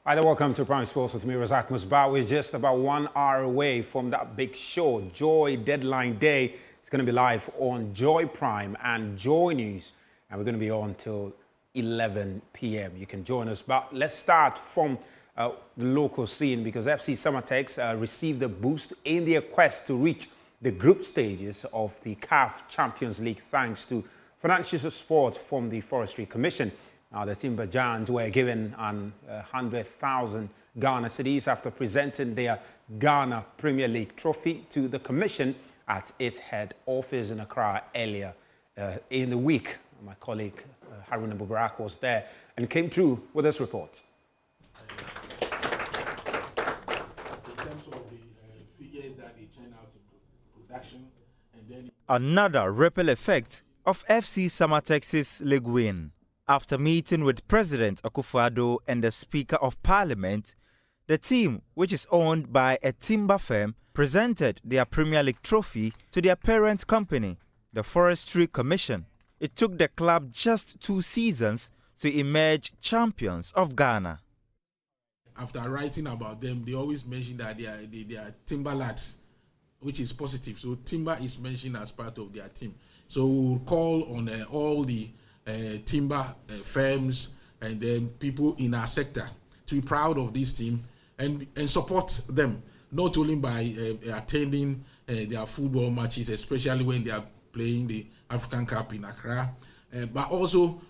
Hi there, welcome to Prime Sports with me, Razak Musbah. We're just about 1 hour away from that big show, Joy Deadline Day. It's going to be live on Joy Prime and Joy News, and we're going to be on till 11 p.m. You can join us, but let's start from the local scene because FC Samartex received a boost in their quest to reach the group stages of the CAF Champions League thanks to financial support from the Forestry Commission. Now, the Timber Giants were given 100,000 Ghana cedis after presenting their Ghana Premier League trophy to the Commission at its head office in Accra earlier in the week. My colleague Haruna Bubarak was there and came through with this report. In terms of the figures that they turn out in production, and then another ripple effect of FC Samartex's league win. After meeting with President Akufo-Addo and the Speaker of Parliament, the team, which is owned by a timber firm, presented their Premier League trophy to their parent company, the Forestry Commission. It took the club just 2 seasons to emerge champions of Ghana. after writing about them, they always mention that they are timber lads, which is positive. So timber is mentioned as part of their team. So we'll call on all the timber firms and then people in our sector to be proud of this team and support them, not only by attending their football matches, especially when they are playing the African Cup in Accra, but also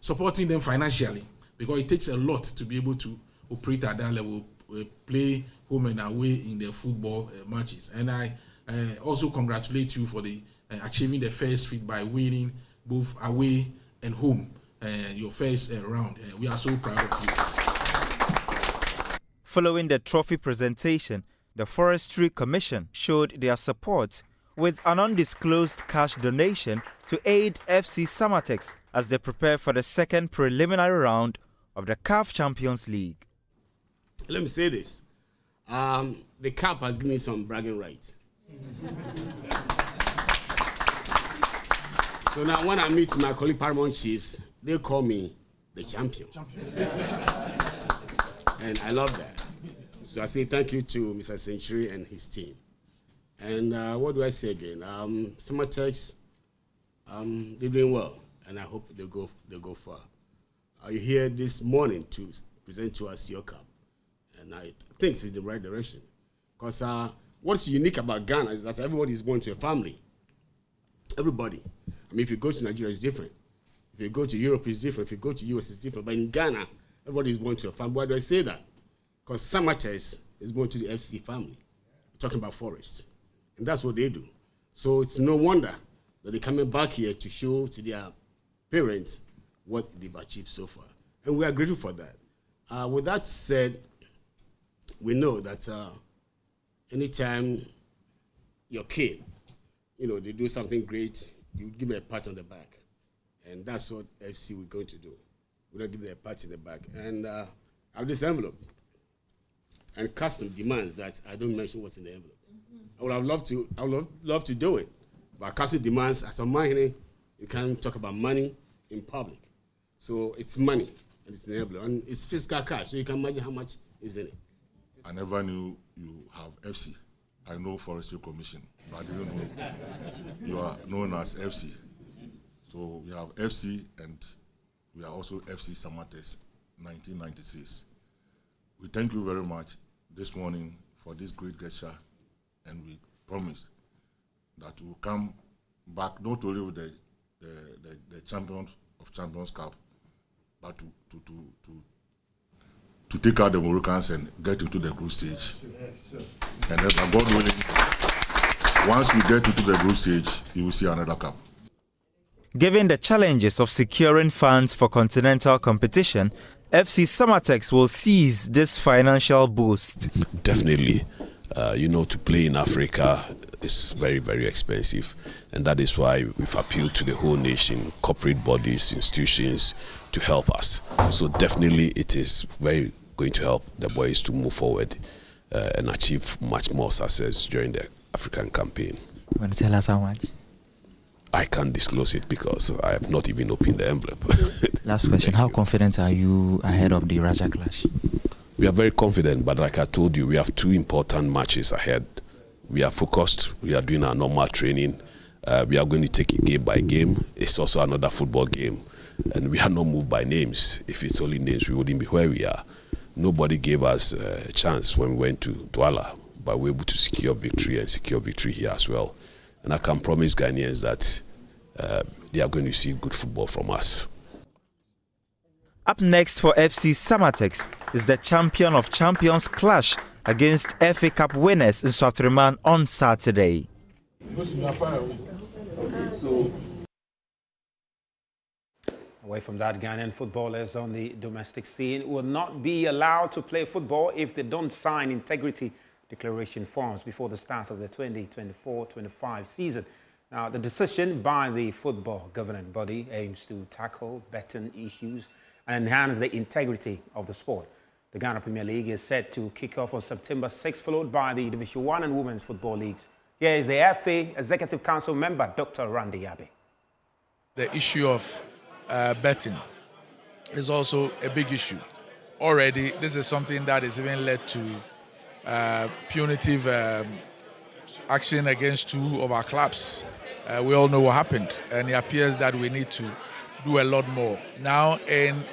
supporting them financially, because it takes a lot to be able to operate at that level, play home and away in their football matches. And I also congratulate you for the achieving the first feat by winning both away and home, your first round. We are so proud of you. Following the trophy presentation, the Forestry Commission showed their support with an undisclosed cash donation to aid FC Samartex as they prepare for the second preliminary round of the CAF Champions League. Let me say this. The CAF has given me some bragging rights. So now when I meet my colleague Paramount Chiefs, they call me the champion. And I love that. So I say thank you to Mr. Century and his team. And what do I say again? Samartex, they're doing well, and I hope they go far. You're here this morning to present to us your cup, and I think it's in the right direction. Because what's unique about Ghana is that everybody is born to a family. Everybody. I mean, if you go to Nigeria, it's different. If you go to Europe, it's different. If you go to US, it's different. But in Ghana, everybody is born to a family. Why do I say that? Because Samartex is born to the FC family. We're talking about Forest. And that's what they do. So it's no wonder that they're coming back here to show to their parents what they've achieved so far. And we are grateful for that. With that said, we know that anytime your kid, they do something great, you give them a pat on the back. And that's what FC we're going to do. We're not giving them a pat in the back. And I have this envelope. And custom demands that I don't mention what's in the envelope. I would love to do it. But custom demands, as a man, you can't talk about money in public. So it's money, and it's an envelope. And it's fiscal cash, so you can imagine how much is in it. I never knew you have FC. I know Forestry Commission, but I didn't know you are known as FC. So we have FC, and we are also FC Samartex 1996. We thank you very much this morning for this great gesture, and we promise that we'll come back not only with the Champions of Champions Cup, but to take out the Moroccans and get into the group stage. And then, God willing, once we get into the group stage, you will see another cup. Given the challenges of securing funds for continental competition, FC Samartex will seize this financial boost. Definitely. To play in Africa is very, very expensive. And that is why we've appealed to the whole nation, corporate bodies, institutions, to help us. So definitely it is very going to help the boys to move forward and achieve much more success during the African campaign. You want to tell us how much? I can't disclose it because I have not even opened the envelope. Last question. How confident are you ahead of the Raja clash? We are very confident, but like I told you, we have 2 important matches ahead. We are focused. We are doing our normal training. We are going to take it game by game. It's also another football game. And we are not moved by names. If it's only names, we wouldn't be where we are. Nobody gave us a chance when we went to Douala, but we were able to secure victory and secure victory here as well. And I can promise Ghanaians that they are going to see good football from us. Up next for FC Samartex is the Champion of Champions clash against FA Cup winners in Swatriman on Saturday. Away from that, Ghanaian footballers on the domestic scene will not be allowed to play football if they don't sign integrity declaration forms before the start of the 2024-25 season. Now, the decision by the football governing body aims to tackle betting issues and enhance the integrity of the sport. The Ghana Premier League is set to kick off on September 6th, followed by the Division 1 and Women's Football Leagues. Here is the FA Executive Council member, Dr. Randy Abbey. The issue of betting is also a big issue. Already, this is something that has even led to punitive action against 2 of our clubs. We all know what happened, and it appears that we need to do a lot more. Now, in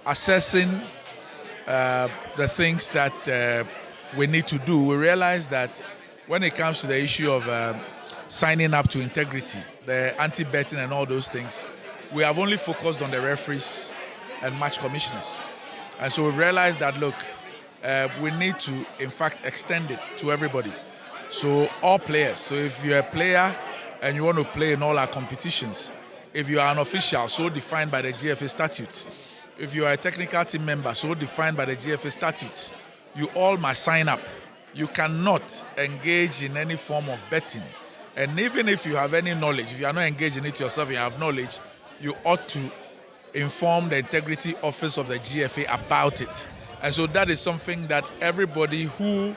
assessing the things that we need to do, we realize that when it comes to the issue of signing up to integrity, the anti-betting and all those things, we have only focused on the referees and match commissioners. And so we've realized that, look, we need to, in fact, extend it to everybody. So all players. So if you're a player and you want to play in all our competitions, if you are an official, so defined by the GFA statutes, if you are a technical team member, so defined by the GFA statutes, you all must sign up. You cannot engage in any form of betting. And even if you have any knowledge, if you are not engaged in it yourself, you have knowledge, you ought to inform the integrity office of the GFA about it. And so that is something that everybody who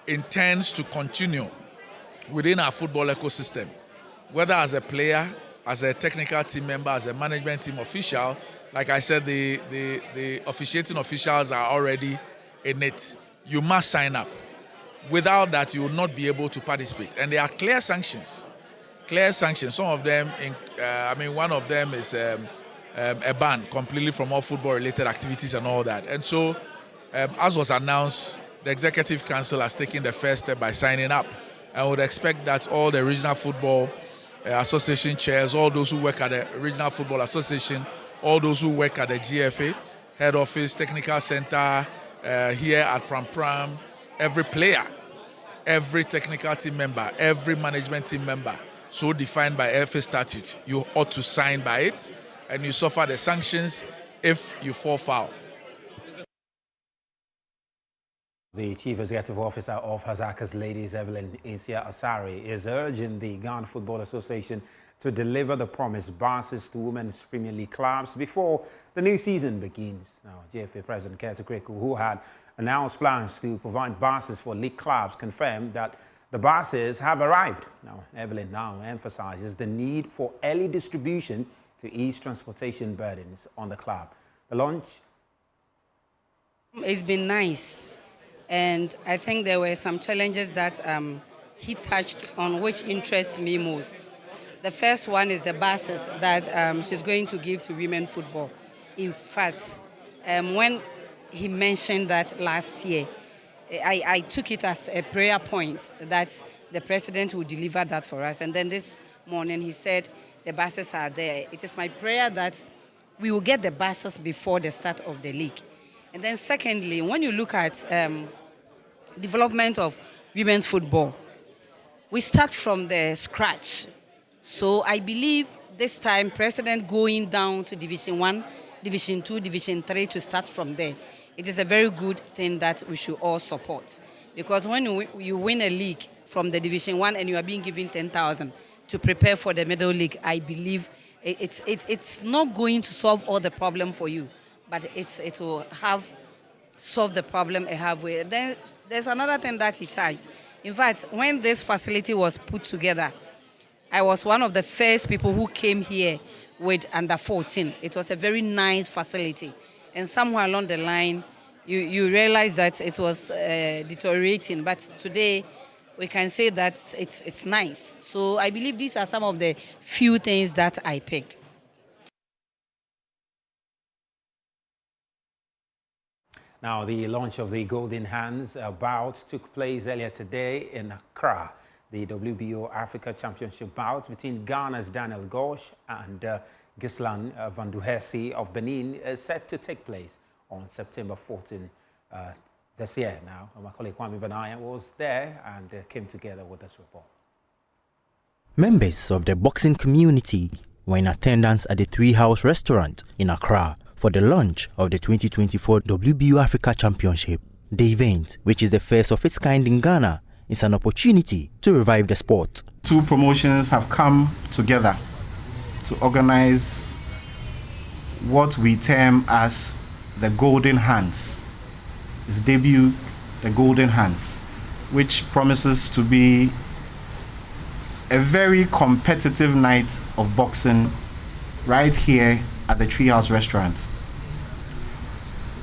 intends to continue within our football ecosystem, whether as a player, as a technical team member, as a management team official, like I said, the officiating officials are already in it. You must sign up. Without that, you will not be able to participate. And there are clear sanctions. Clear sanctions. Some of them, one of them is a ban completely from all football-related activities and all that. And so, as was announced, the Executive Council has taken the first step by signing up. And would expect that all the regional football association chairs, all those who work at the Regional Football Association, all those who work at the GFA, head office, technical center, here at Pram Pram, every player, every technical team member, every management team member, so defined by FA statute, you ought to sign by it, and you suffer the sanctions if you fall foul. The Chief Executive Officer of Hazaka's Ladies, Evelyn Assari, is urging the Ghana Football Association to deliver the promised buses to Women's Premier League clubs before the new season begins. Now, GFA President Kertu Kreku, who had announced plans to provide buses for league clubs, confirmed that the buses have arrived. Now, Evelyn now emphasizes the need for early distribution to ease transportation burdens on the club. The launch? It's been nice. And I think there were some challenges that he touched on which interest me most. The first one is the buses that she's going to give to women football. In fact, when he mentioned that last year, I took it as a prayer point that the president would deliver that for us. And then this morning he said the buses are there. It is my prayer that we will get the buses before the start of the league. And then secondly, when you look at development of women's football, we start from the scratch. So I believe this time, President going down to Division 1, Division 2, Division 3 to start from there. It is a very good thing that we should all support. Because when you win a league from the Division 1 and you are being given 10,000 to prepare for the middle league, I believe it's not going to solve all the problem for you, but it will solve the problem halfway. Then there's another thing that he touched. In fact, when this facility was put together, I was one of the first people who came here with under 14. It was a very nice facility. And somewhere along the line, you realize that it was deteriorating. But today, we can say that it's nice. So I believe these are some of the few things that I picked. Now, the launch of the Golden Hands bout took place earlier today in Accra. The WBO Africa Championship bout between Ghana's Daniel Gosh and Gislan Van Duhesi of Benin is set to take place on September 14 this year. Now, my colleague Kwame Benaya was there and came together with this report. Members of the boxing community were in attendance at the Three House restaurant in Accra for the launch of the 2024 WBO Africa Championship. The event, which is the first of its kind in Ghana, is an opportunity to revive the sport. Two promotions have come together to organize what we term as the Golden Hands. Its debut, the Golden Hands, which promises to be a very competitive night of boxing right here at the Treehouse restaurant.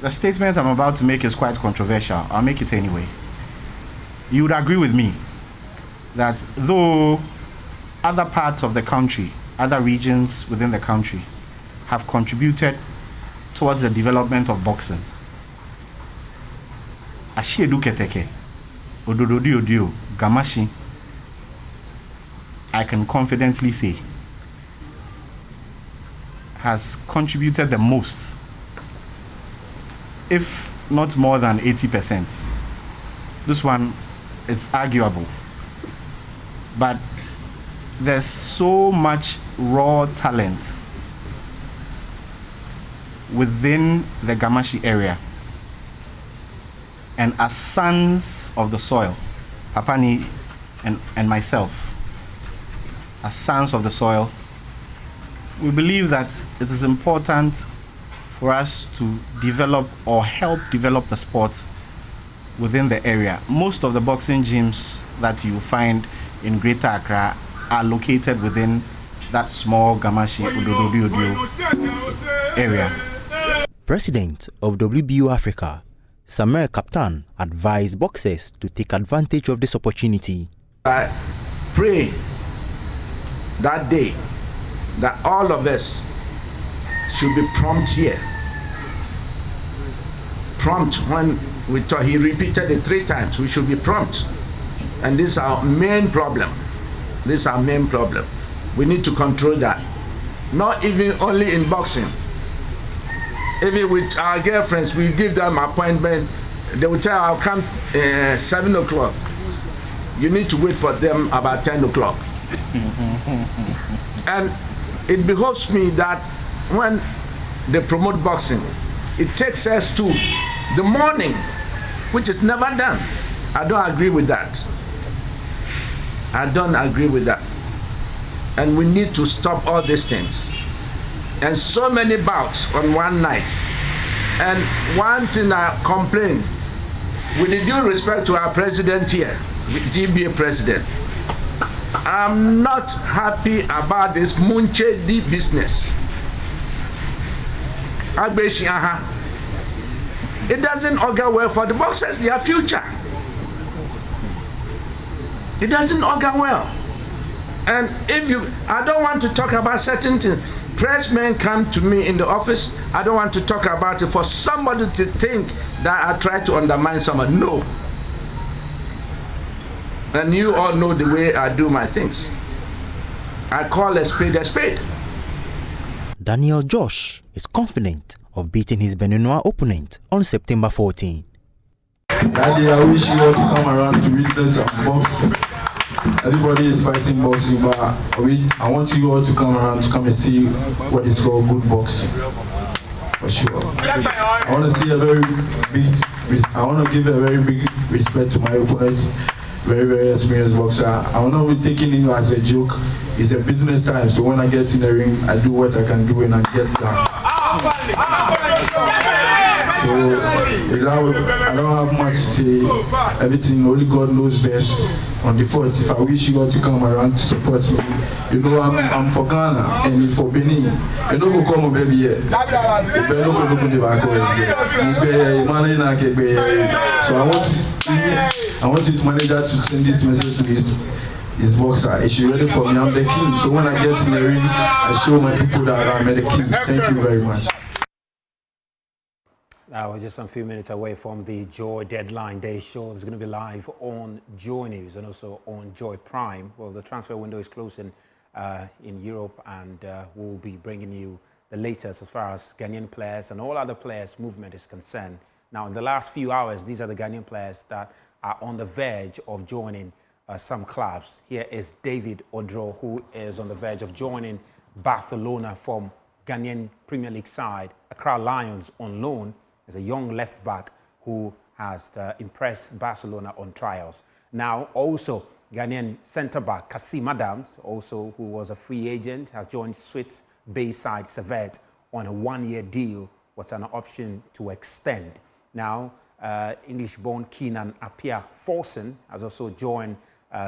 The statement I'm about to make is quite controversial. I'll make it anyway. You would agree with me that though other parts of the country, other regions within the country have contributed towards the development of boxing, Ashiedu Keteke, Odododio, Gamashi, I can confidently say, has contributed the most, if not more than 80%. This one, it's arguable. But there's so much raw talent within the Gamashi area. And as sons of the soil, Papani and myself, as sons of the soil, we believe that it is important for us to develop or help develop the sport within the area. Most of the boxing gyms that you find in Greater Accra are located within that small Gamashi Odododio area. President of WBO Africa, Samer Kaptan, advised boxers to take advantage of this opportunity. I pray that day that all of us should be prompt here. Prompt when we talk, he repeated it 3 times, we should be prompt. And this is our main problem. This is our main problem. We need to control that. Not even only in boxing. Even with our girlfriends, we give them appointment. They will tell I'll come 7 o'clock. You need to wait for them about 10 o'clock. And it behoves me that when they promote boxing, it takes us to the morning, which is never done. I don't agree with that. I don't agree with that. And we need to stop all these things. And so many bouts on one night. And one thing I complain, with the due respect to our president here, GBA president, I'm not happy about this Munchedi business. It doesn't augur well for the boxers, their future. It doesn't augur well. And I don't want to talk about certain things. Pressmen come to me in the office. I don't want to talk about it for somebody to think that I try to undermine someone. No. And you all know the way I do my things. I call a spade a spade. Daniel Josh is confident of beating his Beninois opponent on September 14. Daddy, I wish you all to come around to witness some boxing. Everybody is fighting boxing, but I want you all to come around to come and see what is called good boxing. For sure. I want to see I want to give a very big respect to my opponent. Very, very experienced boxer. I will not be taking it as a joke. It's a business time, so when I get in the ring, I do what I can do and I get down. So I don't have much to say. Everything, only God knows best. On the 4th, if I wish you all to come around to support me, you know I'm for Ghana and for Benin. You know go come baby here. So I want his manager to send this message to his boxer. Is she ready for me? I'm the king. So when I get in the ring, I show my people that I'm the king. Thank you very much. Now we're just a few minutes away from the Joy Deadline Day show. It's going to be live on Joy News and also on Joy Prime. Well, the transfer window is closing in Europe, and we'll be bringing you the latest as far as Ghanaian players and all other players' movement is concerned. Now, in the last few hours, these are the Ghanaian players that are on the verge of joining some clubs. Here is David Odro, who is on the verge of joining Barcelona from Ghanaian Premier League side, Accra Lions on loan. Is a young left back who has impressed Barcelona on trials. Now, also Ghanaian centre back Kassim Adams, also who was a free agent, has joined Swiss Bayside Servette on a 1-year deal with an option to extend. Now, English-born Keenan Appiah Forson has also joined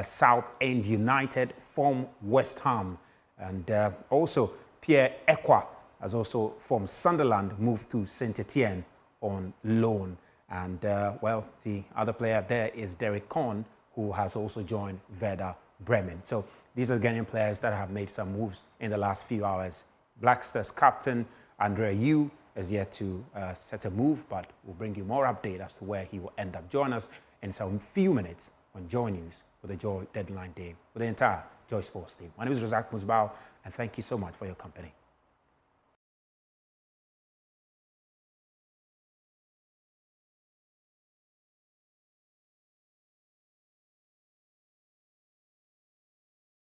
South End United from West Ham, and also Pierre Ekwa has also from Sunderland moved to Saint-Etienne on loan. And well, the other player there is Derek Kohn, who has also joined Werder Bremen. So these are the Ghanaian players that have made some moves in the last few hours. Black Stars captain Andrea Yu is yet to set a move, but we'll bring you more update as to where he will end up. Join us in some few minutes on Joy News with the Joy Deadline Day with the entire Joy Sports team. My name is Razak Musbao, and thank you so much for your company.